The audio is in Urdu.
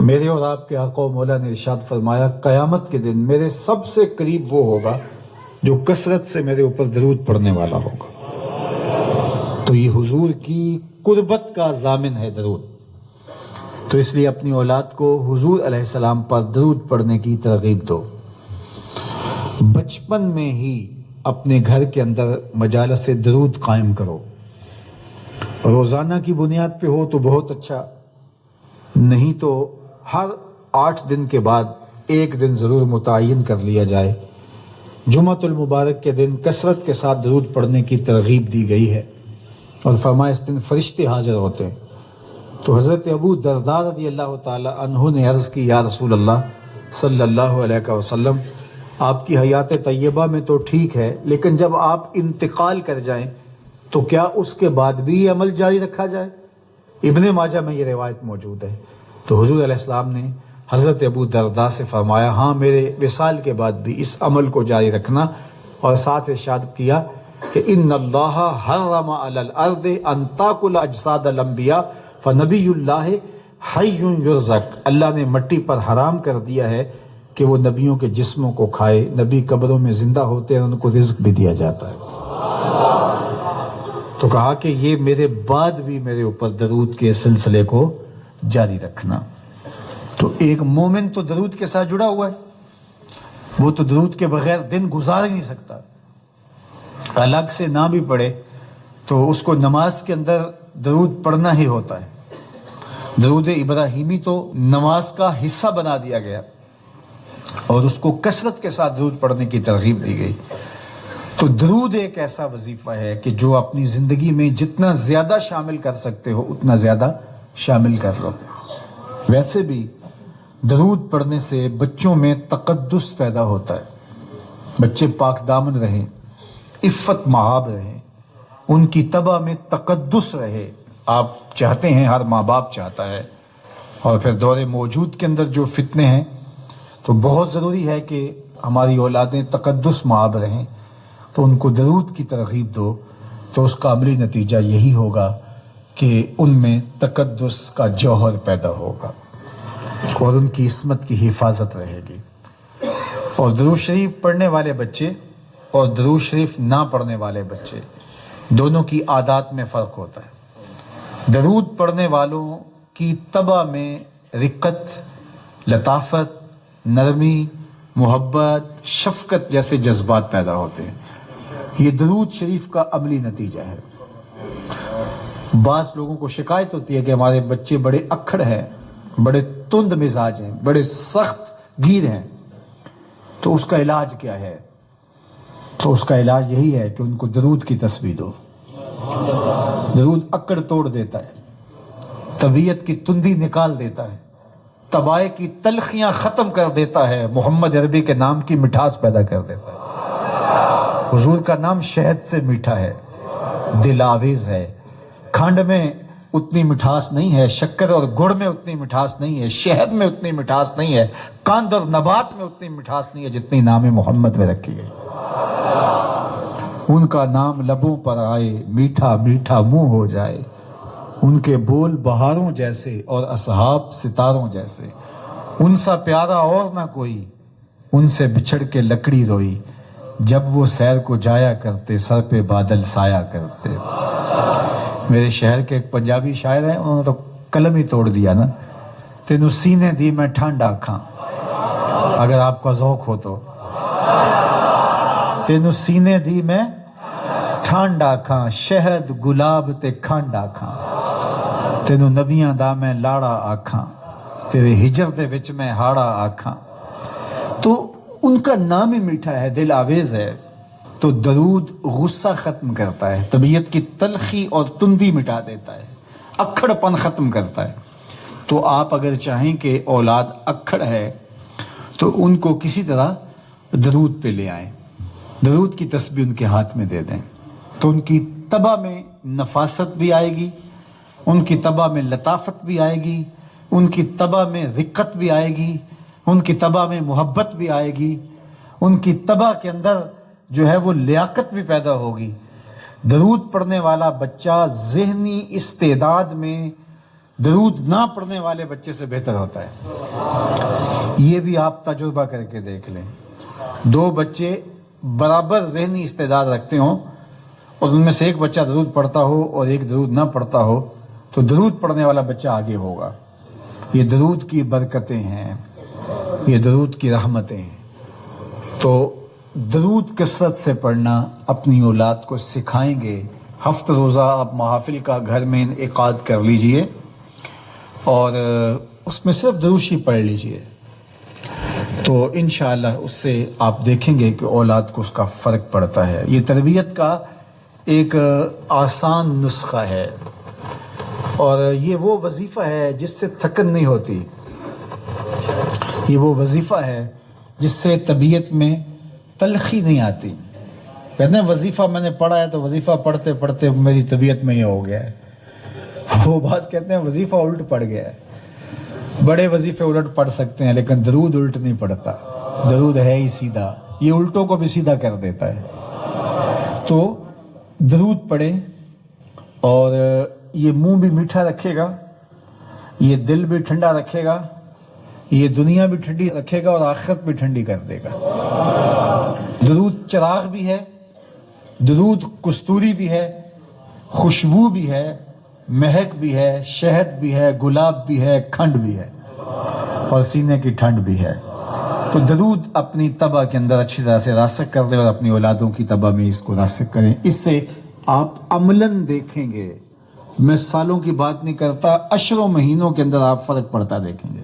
میرے اور آپ کے آقا و مولا نے ارشاد فرمایا قیامت کے دن میرے سب سے قریب وہ ہوگا جو کثرت سے میرے اوپر درود پڑھنے والا ہوگا۔ تو یہ حضور کی قربت کا ضامن ہے درود، تو اس لیے اپنی اولاد کو حضور علیہ السلام پر درود پڑھنے کی ترغیب دو۔ بچپن میں ہی اپنے گھر کے اندر مجالس درود قائم کرو، روزانہ کی بنیاد پہ ہو تو بہت اچھا، نہیں تو ہر 8 دن کے بعد ایک دن ضرور متعین کر لیا جائے۔ جمعۃ المبارک کے دن کثرت کے ساتھ درود پڑھنے کی ترغیب دی گئی ہے، اور فرمایا اس دن فرشتے حاضر ہوتے ہیں۔ تو حضرت ابو درداء رضی اللہ تعالی عنہ نے عرض کی یا رسول اللہ صلی اللہ علیہ وسلم، آپ کی حیات طیبہ میں تو ٹھیک ہے، لیکن جب آپ انتقال کر جائیں تو کیا اس کے بعد بھی یہ عمل جاری رکھا جائے؟ ابن ماجہ میں یہ روایت موجود ہے۔ تو حضور علیہ السلام نے حضرت ابو درداء سے فرمایا ہاں میرے وصال کے بعد بھی اس عمل کو جاری رکھنا، اور ساتھ ارشاد کیا کہ ان اللہ حرم علی الارض ان تاکل اجساد الانبیاء فنبی اللہ حی یرزق، اللہ نے مٹی پر حرام کر دیا ہے کہ وہ نبیوں کے جسموں کو کھائے، نبی قبروں میں زندہ ہوتے ہیں، ان کو رزق بھی دیا جاتا ہے۔ تو کہا کہ یہ میرے بعد بھی میرے اوپر درود کے سلسلے کو جاری رکھنا۔ تو ایک مومن تو درود کے ساتھ جڑا ہوا ہے، وہ تو درود کے بغیر دن گزار ہی نہیں سکتا، الگ سے نہ بھی پڑھے تو اس کو نماز کے اندر درود پڑھنا ہی ہوتا ہے۔ درود ابراہیمی تو نماز کا حصہ بنا دیا گیا، اور اس کو کثرت کے ساتھ درود پڑھنے کی ترغیب دی گئی۔ تو درود ایک ایسا وظیفہ ہے کہ جو اپنی زندگی میں جتنا زیادہ شامل کر سکتے ہو اتنا زیادہ شامل کر لو۔ ویسے بھی درود پڑھنے سے بچوں میں تقدس پیدا ہوتا ہے، بچے پاک دامن رہیں، عفت مآب رہیں، ان کی طبع میں تقدس رہے۔ آپ چاہتے ہیں، ہر ماں باپ چاہتا ہے، اور پھر دور موجود کے اندر جو فتنے ہیں تو بہت ضروری ہے کہ ہماری اولادیں تقدس مآب رہیں، تو ان کو درود کی ترغیب دو، تو اس کا عملی نتیجہ یہی ہوگا کہ ان میں تقدس کا جوہر پیدا ہوگا، اور ان کی عصمت کی حفاظت رہے گی۔ اور درود شریف پڑھنے والے بچے اور درود شریف نہ پڑھنے والے بچے دونوں کی عادات میں فرق ہوتا ہے۔ درود پڑھنے والوں کی طبع میں رقت، لطافت، نرمی، محبت، شفقت جیسے جذبات پیدا ہوتے ہیں۔ یہ درود شریف کا عملی نتیجہ ہے۔ بعض لوگوں کو شکایت ہوتی ہے کہ ہمارے بچے بڑے اکھڑ ہیں، بڑے تند مزاج ہیں، بڑے سخت گیر ہیں، تو اس کا علاج کیا ہے؟ تو اس کا علاج یہی ہے کہ ان کو درود کی تسبیح دو۔ درود اکڑ توڑ دیتا ہے، طبیعت کی تندی نکال دیتا ہے، طبائع کی تلخیاں ختم کر دیتا ہے، محمد عربی کے نام کی مٹھاس پیدا کر دیتا ہے۔ حضور کا نام شہد سے میٹھا ہے، دل آویز ہے، کھنڈ میں اتنی مٹھاس نہیں ہے، شکر اور گڑ میں اتنی مٹھاس نہیں ہے، شہد میں اتنی مٹھاس نہیں ہے، قند اور نبات میں اتنی مٹھاس نہیں ہے جتنی نام محمد میں رکھی گئی۔ ان کا نام لبوں پر آئے، میٹھا میٹھا منہ ہو جائے، ان کے بول بہاروں جیسے اور اصحاب ستاروں جیسے، ان سا پیارا اور نہ کوئی، ان سے بچھڑ کے لکڑی روئی، جب وہ سیر کو جایا کرتے سر پہ بادل سایا کرتے۔ میرے شہر کے ایک پنجابی شاعر ہیں، انہوں نے تو قلم ہی توڑ دیا نا، تینوں سینے دی میں ٹھنڈ آکھاں، اگر آپ کا ذوق ہو تو، تینوں سینے دی میں ٹھنڈ آکھاں، شہد گلاب تے کھنڈ آکھاں، تینوں نبیاں دا میں لاڑا آکھاں، تیرے ہجر دے وچ میں ہاڑا آکھاں۔ تو ان کا نام ہی میٹھا ہے، دل آویز ہے۔ تو درود غصہ ختم کرتا ہے، طبیعت کی تلخی اور تندی مٹا دیتا ہے، اکھڑ پن ختم کرتا ہے۔ تو آپ اگر چاہیں کہ اولاد اکھڑ ہے تو ان کو کسی طرح درود پہ لے آئیں، درود کی تسبیح ان کے ہاتھ میں دے دیں، تو ان کی طبع میں نفاست بھی آئے گی، ان کی طبع میں لطافت بھی آئے گی، ان کی طبع میں رقت بھی آئے گی، ان کی طبع میں محبت بھی آئے گی، ان کی طبع کے اندر جو ہے وہ لیاقت بھی پیدا ہوگی۔ درود پڑھنے والا بچہ ذہنی استعداد میں درود نہ پڑھنے والے بچے سے بہتر ہوتا ہے. یہ بھی آپ تجربہ کر کے دیکھ لیں. 2 بچے برابر ذہنی استعداد رکھتے ہوں اور ان میں سے ایک بچہ درود پڑھتا ہو اور ایک درود نہ پڑھتا ہو تو درود پڑھنے والا بچہ آگے ہوگا. یہ درود کی برکتیں ہیں, یہ درود کی رحمتیں ہیں. تو درود کثرت سے پڑھنا اپنی اولاد کو سکھائیں گے. ہفتہ روزہ آپ محافل کا گھر میں انعقاد کر لیجئے اور اس میں صرف دروشی پڑھ لیجئے, تو انشاءاللہ اس سے آپ دیکھیں گے کہ اولاد کو اس کا فرق پڑتا ہے. یہ تربیت کا ایک آسان نسخہ ہے اور یہ وہ وظیفہ ہے جس سے تھکن نہیں ہوتی. یہ وہ وظیفہ ہے جس سے طبیعت میں تلخی نہیں آتی. کہتے ہیں وظیفہ میں نے پڑھا ہے تو وظیفہ پڑھتے پڑھتے میری طبیعت میں یہ ہو گیا ہے. وہ بعض کہتے ہیں وظیفہ الٹ پڑ گیا ہے. بڑے وظیفے الٹ پڑھ سکتے ہیں لیکن درود الٹ نہیں پڑھتا. درود ہے ہی سیدھا, یہ الٹوں کو بھی سیدھا کر دیتا ہے. تو درود پڑھیں اور یہ منہ بھی میٹھا رکھے گا, یہ دل بھی ٹھنڈا رکھے گا, یہ دنیا بھی ٹھنڈی رکھے گا اور آخرت بھی ٹھنڈی کر دے گا. درود چراغ بھی ہے, درود کستوری بھی ہے, خوشبو بھی ہے, مہک بھی ہے, شہد بھی ہے, گلاب بھی ہے, کھنڈ بھی ہے اور سینے کی ٹھنڈ بھی ہے. تو درود اپنی طبع کے اندر اچھی طرح سے راسخ کر دیں اور اپنی اولادوں کی طبع میں اس کو راسخ کریں. اس سے آپ عملاً دیکھیں گے, میں سالوں کی بات نہیں کرتا, اشروں مہینوں کے اندر آپ فرق پڑتا دیکھیں گے.